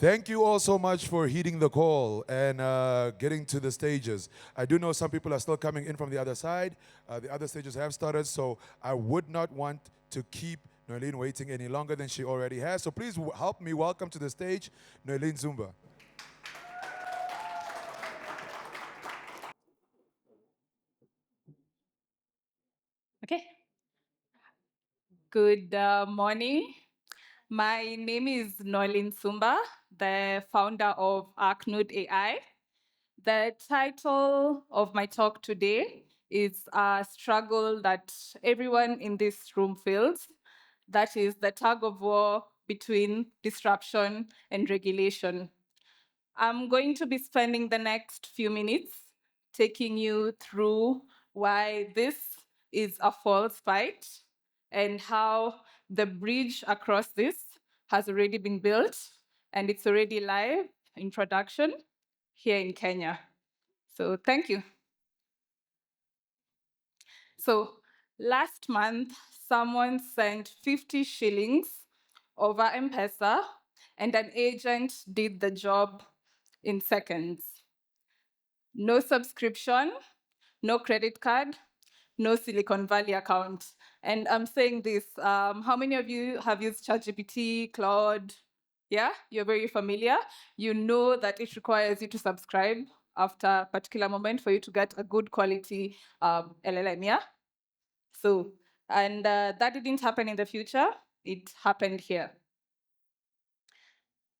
Thank you all so much for heeding the call and getting to the stages. I do know some people are still coming in from the other side. The other stages have started, so I would not want to keep Noelyne waiting any longer than she already has. So please help me welcome to the stage Noelyne Sumba. Okay. Good morning. My name is Noelyne Sumba, the founder of Keynote AI. The title of my talk today is a struggle that everyone in this room feels. That is the tug of war between disruption and regulation. I'm going to be spending the next few minutes taking you through why this is a false fight and how the bridge across this has already been built and it's already live in production here in Kenya. So thank you. So last month, someone sent 50 shillings over M-Pesa and an agent did the job in seconds. No subscription, no credit card, no Silicon Valley account. And I'm saying this, how many of you have used ChatGPT, Claude? Yeah, you're very familiar. You know that it requires you to subscribe after a particular moment for you to get a good quality LLM, yeah? So, and that didn't happen in the future, it happened here.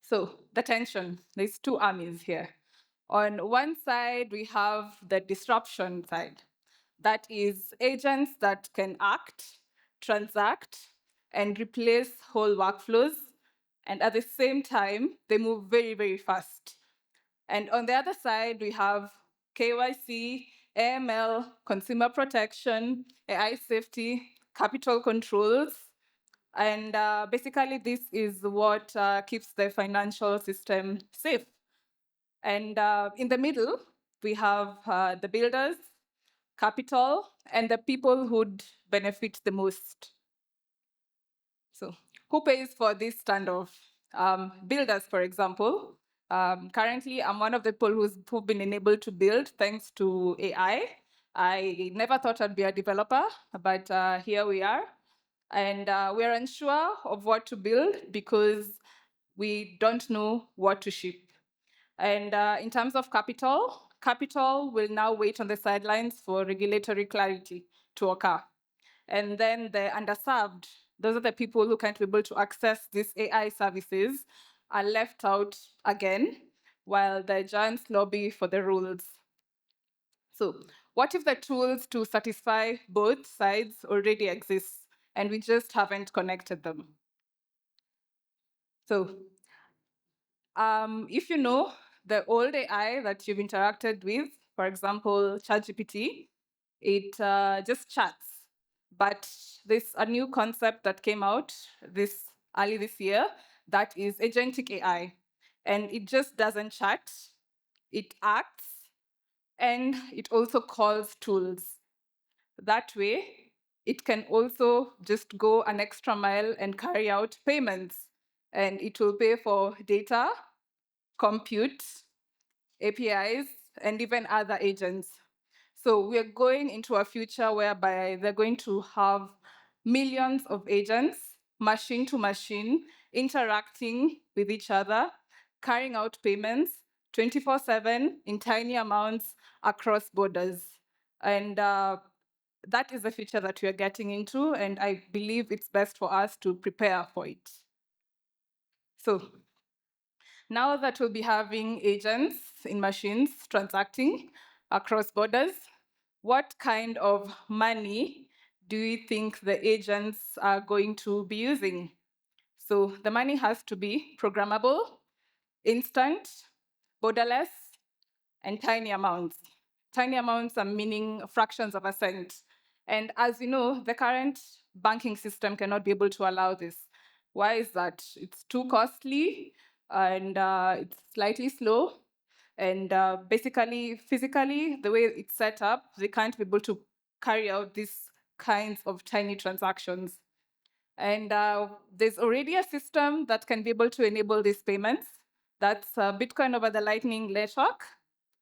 So the tension, there's two armies here. On one side, we have the disruption side. That is agents that can act, transact, and replace whole workflows. And at the same time, they move very, very fast. And on the other side, we have KYC, AML, consumer protection, AI safety, capital controls, and basically, this is what keeps the financial system safe. And in the middle, we have the builders, capital, and the people who'd benefit the most. So who pays for this standoff? Builders, for example. Currently, I'm one of the people who've been enabled to build thanks to AI. I never thought I'd be a developer, but here we are. And we're unsure of what to build because we don't know what to ship. And in terms of capital, capital will now wait on the sidelines for regulatory clarity to occur. And then the underserved, those are the people who can't be able to access these AI services, are left out again, while the giants lobby for the rules. So what if the tools to satisfy both sides already exist and we just haven't connected them? So if you know the old AI that you've interacted with, for example, ChatGPT, it just chats. But there's a new concept that came out early this year that is agentic AI. And it just doesn't chat, it acts, and it also calls tools. That way, it can also just go an extra mile and carry out payments. And it will pay for data, compute, APIs, and even other agents. So we're going into a future whereby they're going to have millions of agents, machine to machine, interacting with each other, carrying out payments 24/7 in tiny amounts across borders. And that is the future that we are getting into, and I believe it's best for us to prepare for it. So now that we'll be having agents in machines transacting across borders, what kind of money do you think the agents are going to be using? So the money has to be programmable, instant, borderless, and tiny amounts. Tiny amounts are meaning fractions of a cent. And as you know, the current banking system cannot be able to allow this. Why is that? It's too costly and it's slightly slow. And basically, physically, the way it's set up, they can't be able to carry out these kinds of tiny transactions. And there's already a system that can be able to enable these payments. That's Bitcoin over the Lightning Network.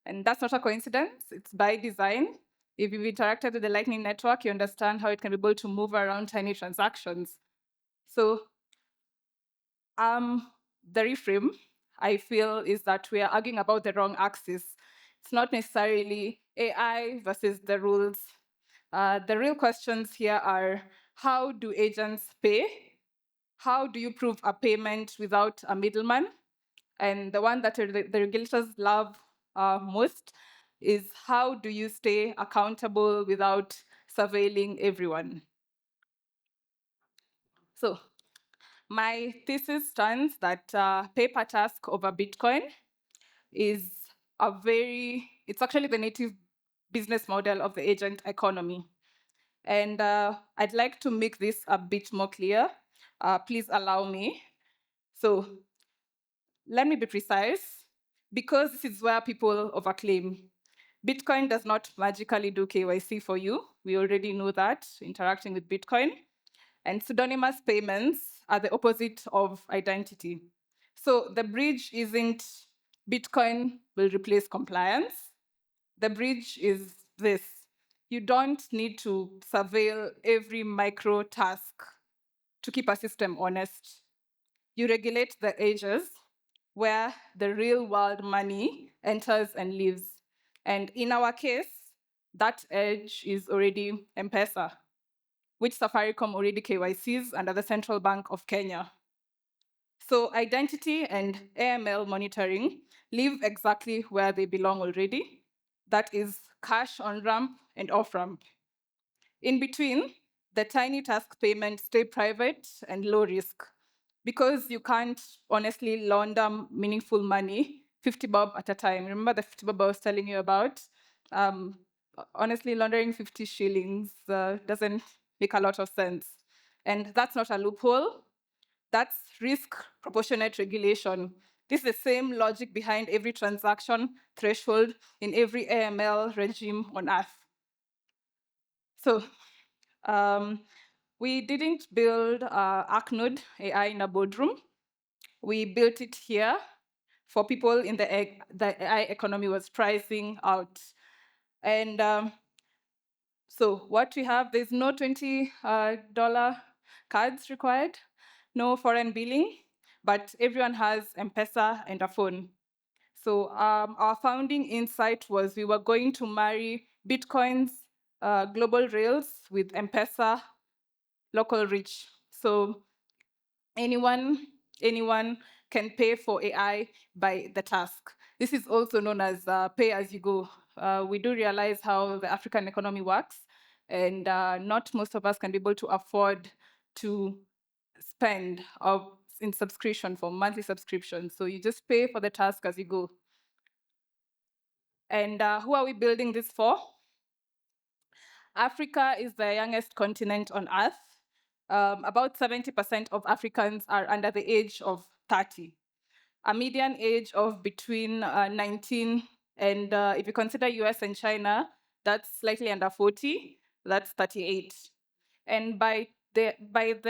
And that's not a coincidence, it's by design. If you've interacted with the Lightning Network, you understand how it can be able to move around tiny transactions. So the reframe, I feel, is that we are arguing about the wrong axis. It's not necessarily AI versus the rules. The real questions here are, how do agents pay? How do you prove a payment without a middleman? And the one that the regulators love most is, how do you stay accountable without surveilling everyone? So my thesis stands that pay per task over Bitcoin is it's actually the native business model of the agent economy. And I'd like to make this a bit more clear. Please allow me. So let me be precise, because this is where people overclaim. Bitcoin does not magically do KYC for you. We already know that, interacting with Bitcoin. And pseudonymous payments are the opposite of identity. So the bridge isn't Bitcoin will replace compliance. The bridge is this: you don't need to surveil every micro task to keep a system honest. You regulate the edges where the real world money enters and lives. And in our case, that edge is already M-Pesa, which Safaricom already KYCs under the Central Bank of Kenya. So identity and AML monitoring live exactly where they belong already. That is cash on ramp and off ramp. In between, the tiny task payments stay private and low risk, because you can't honestly launder meaningful money 50 bob at a time. Remember the 50 bob I was telling you about? Honestly, laundering 50 shillings doesn't make a lot of sense. And that's not a loophole. That's risk proportionate regulation. This is the same logic behind every transaction threshold in every AML regime on earth. So we didn't build ArcNode AI in a boardroom. We built it here for people in the AI economy was pricing out. And so what we have, there's no $20 cards required, no foreign billing, but everyone has M-Pesa and a phone. So our founding insight was we were going to marry Bitcoin's global rails with M-Pesa local reach. So anyone can pay for AI by the task. This is also known as pay as you go. We do realize how the African economy works, and not most of us can be able to afford to spend in subscription for monthly subscription. So you just pay for the task as you go. And who are we building this for? Africa is the youngest continent on Earth. About 70% of Africans are under the age of 30. A median age of between 19 and, if you consider US and China, that's slightly under 40, that's 38. And by the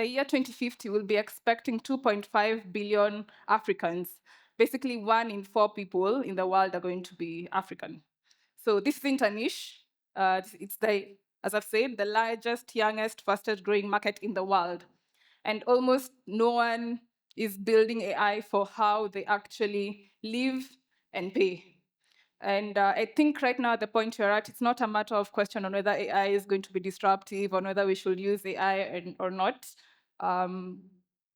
year 2050, we'll be expecting 2.5 billion Africans. Basically, 1 in 4 people in the world are going to be African. So this isn't a niche. It's as I've said, the largest, youngest, fastest growing market in the world. And almost no one is building AI for how they actually live and pay. And I think right now at the point you're at, it's not a matter of question on whether AI is going to be disruptive, on whether we should use AI or not.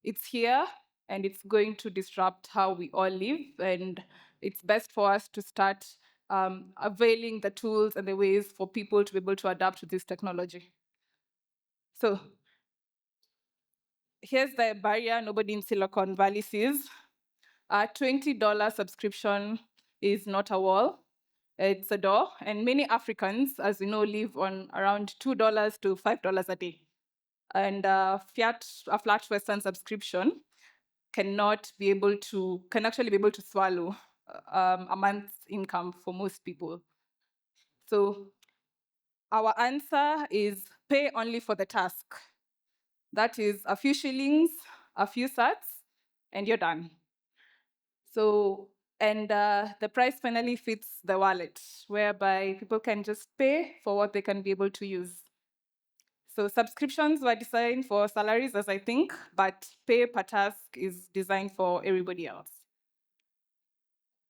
It's here, and it's going to disrupt how we all live. And it's best for us to start availing the tools and the ways for people to be able to adapt to this technology. So here's the barrier nobody in Silicon Valley sees. A $20 subscription is not a wall, it's a door. And many Africans, as we know, live on around $2 to $5 a day. And a flat Western subscription can actually be able to swallow a month's income for most people. So our answer is pay only for the task. That is a few shillings, a few sats, and you're done. So And the price finally fits the wallet, whereby people can just pay for what they can be able to use. So subscriptions were designed for salaries, as I think, but pay per task is designed for everybody else.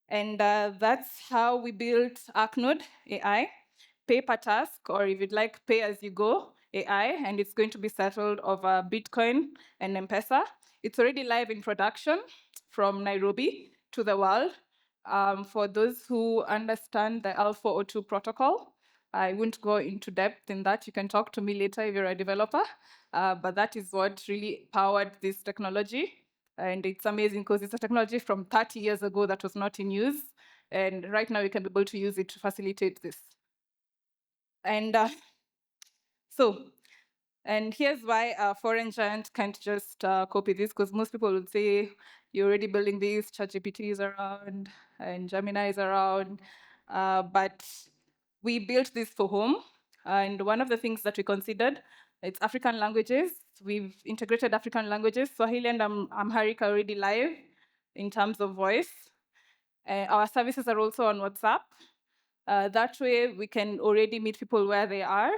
And that's how we built ArcNode AI, pay per task, or if you'd like, pay as you go AI, and it's going to be settled over Bitcoin and M-Pesa. It's already live in production from Nairobi to the world. For those who understand the L402 protocol, I won't go into depth in that. You can talk to me later if you're a developer. But that is what really powered this technology. And it's amazing because it's a technology from 30 years ago that was not in use. And right now you can be able to use it to facilitate this. And and here's why a foreign giant can't just copy this, because most people would say, you're already building this, ChatGPT is around, and Gemini is around. But we built this for home. And one of the things that we considered, it's African languages. We've integrated African languages. Swahili and Amharic are already live in terms of voice. Our services are also on WhatsApp. That way, we can already meet people where they are.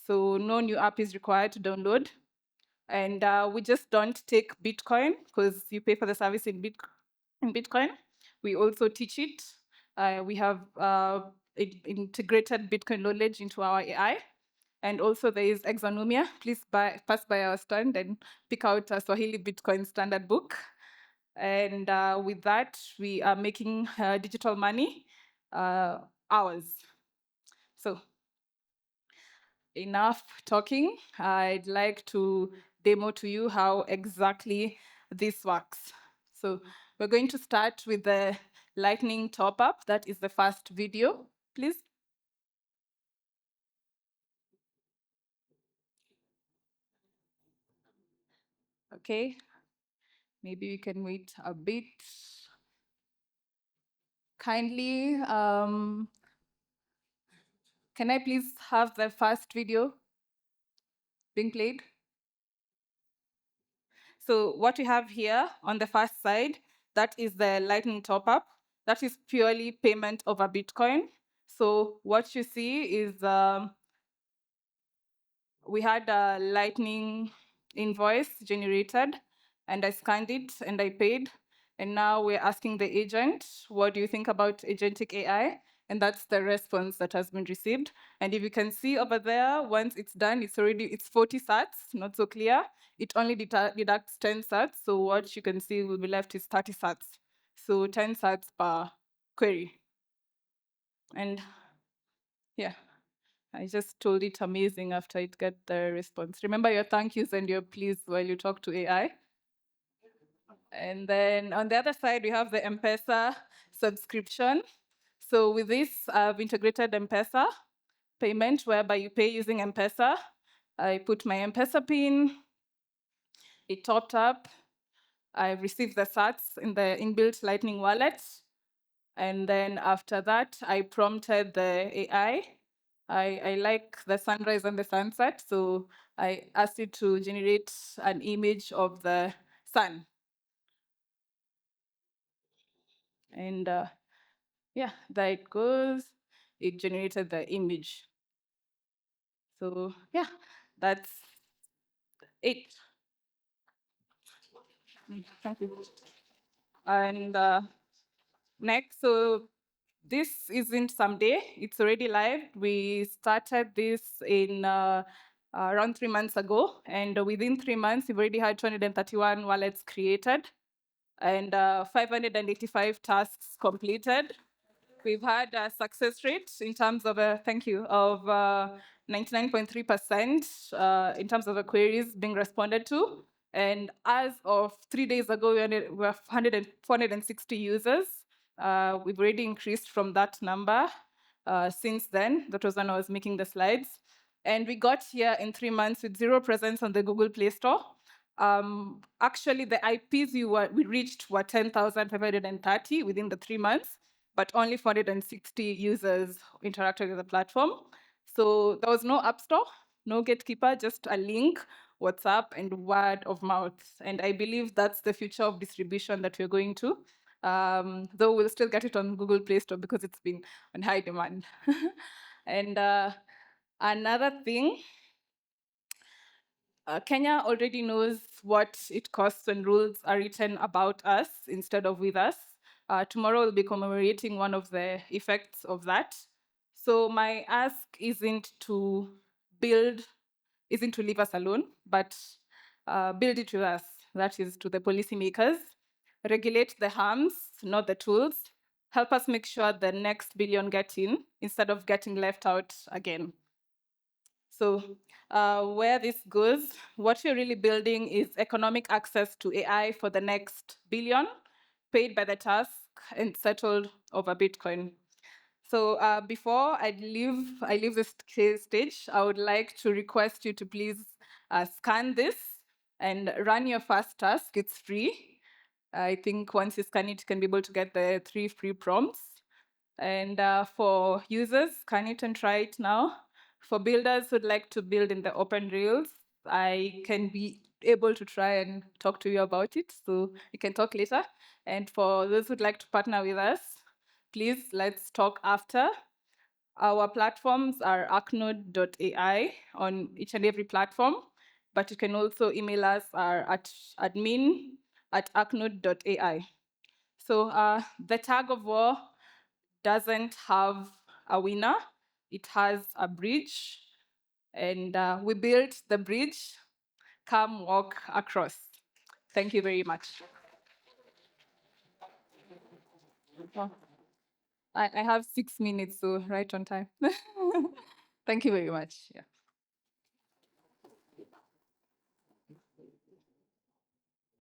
So no new app is required to download. And we just don't take Bitcoin because you pay for the service in Bitcoin. We also teach it. We have integrated Bitcoin knowledge into our AI. And also there is Exonomia. Please pass by our stand and pick out a Swahili Bitcoin standard book. And with that, we are making digital money ours. So enough talking. I'd like to demo to you how exactly this works. So we're going to start with the lightning top up. That is the first video, please. Okay, maybe we can wait a bit. Kindly, can I please have the first video being played? So what we have here on the first side, that is the lightning top up. That is purely payment over Bitcoin. So what you see is we had a lightning invoice generated, and I scanned it and I paid. And now we're asking the agent, what do you think about agentic AI? And that's the response that has been received. And if you can see over there, once it's done, it's 40 sats, not so clear. It only deducts 10 sats. So what you can see will be left is 30 sats. So 10 sats per query. And yeah, I just told it amazing after it got the response. Remember your thank yous and your please while you talk to AI. And then on the other side, we have the M-Pesa subscription. So with this, I've integrated M-Pesa payment, whereby you pay using M-Pesa. I put my M-Pesa PIN, it topped up. I received the sats in the inbuilt Lightning wallet. And then after that, I prompted the AI. I like the sunrise and the sunset, so I asked it to generate an image of the sun. And yeah, there it goes. It generated the image. So yeah, that's it. Thank you. And next, so this isn't someday, it's already live. We started this in around 3 months ago, and within 3 months, we've already had 231 wallets created and 585 tasks completed. We've had a success rate in terms of, thank you, of 99.3% in terms of the queries being responded to. And as of 3 days ago, we were 460 users. We've already increased from that number since then. That was when I was making the slides. And we got here in 3 months with 0 presence on the Google Play Store. Actually, the IPs we reached were 10,530 within the 3 months, but only 460 users interacted with the platform. So there was no app store, no gatekeeper, just a link, WhatsApp, and word of mouth. And I believe that's the future of distribution that we're going to. though we'll still get it on Google Play Store because it's been on high demand. And another thing, Kenya already knows what it costs when rules are written about us instead of with us. Tomorrow we'll be commemorating one of the effects of that. So my ask isn't to leave us alone, but build it with us. That is to the policymakers. Regulate the harms, not the tools. Help us make sure the next billion get in instead of getting left out again. So where this goes, what we're really building is economic access to AI for the next billion, paid by the task and settled over Bitcoin. So before I leave this stage, I would like to request you to please scan this and run your first task. It's free. I think once you scan it, you can be able to get the 3 free prompts. And for users, scan it and try it now. For builders who'd like to build in the open rails, I can be able to try and talk to you about it. So you can talk later. And for those who'd like to partner with us, please let's talk after. Our platforms are arcnode.ai on each and every platform, but you can also email us at admin@arcnode.ai. So the tag of war doesn't have a winner. It has a bridge, and we built the bridge. Come walk across. Thank you very much. Oh, I have 6 minutes, so right on time. Thank you very much. Yeah.